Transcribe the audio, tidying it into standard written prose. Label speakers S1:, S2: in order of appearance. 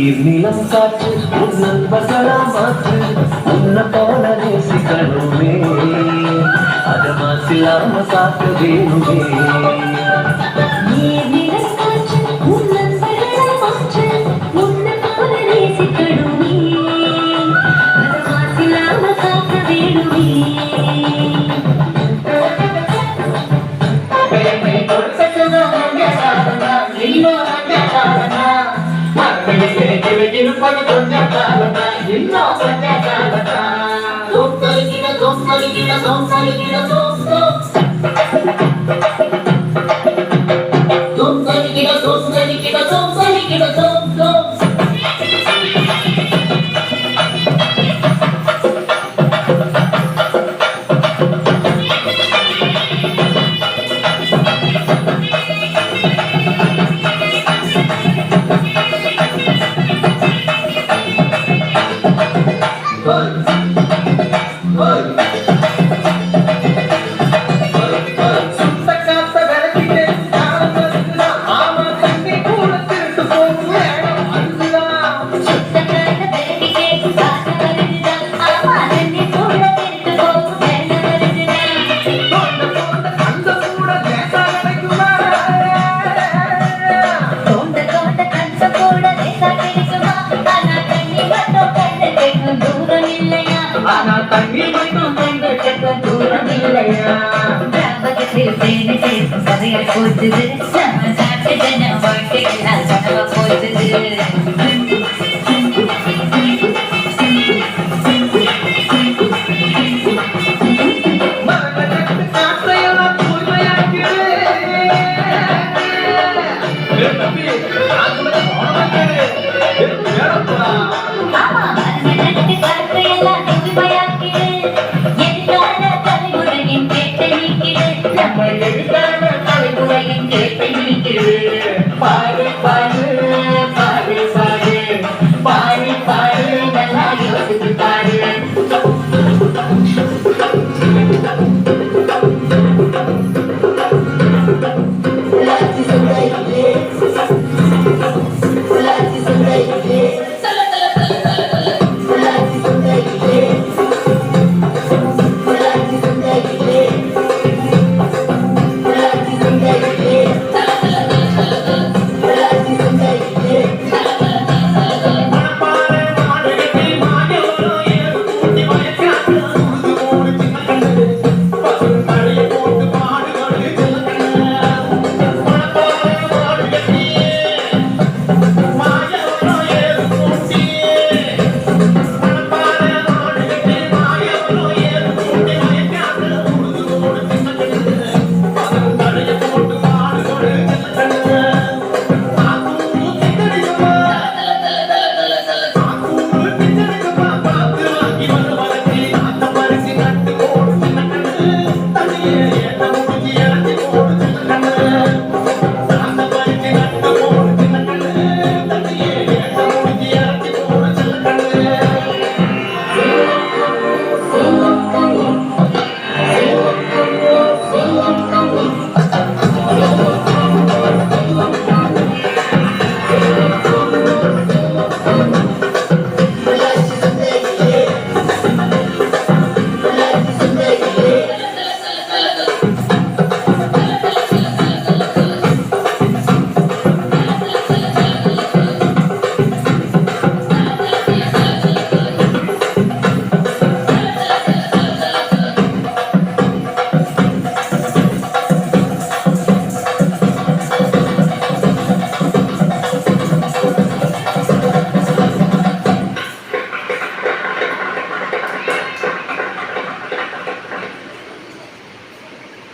S1: நீர்நிலம் காற்று உன் நண்பர்களா மாற்று உன்னை போல நேசிக்கணுமே அத மாசில்லாம காக்க வேணுமே
S2: நீர்நிலம் காற்று உன் நண்பர்களா மாற்று உன்னை போல நேசிக்கணுமே அத மாசில்லாம காக்க வேணுமே
S3: இருப்பது கொஞ்சம் காலமா இன்னும் கொஞ்சம் காலமா சோம்பலிக்கிட சோம்பலிக்கிட சோம்பலிக்கிட சோம்பலிக்கிட சோம்பலிக்கிட சோம்பலிக்கிட
S1: தண்ணி மட்டும் தூரம் இல்லையா
S2: சமையல் போச்சுது நம்ம சாப்பிட்டு நம்ம வாழ்க்கையெல்லாம் கனவா போச்சுது
S1: நம்ம எதிர்கால தலைமுறையின் கேட்டை நீக்கிறது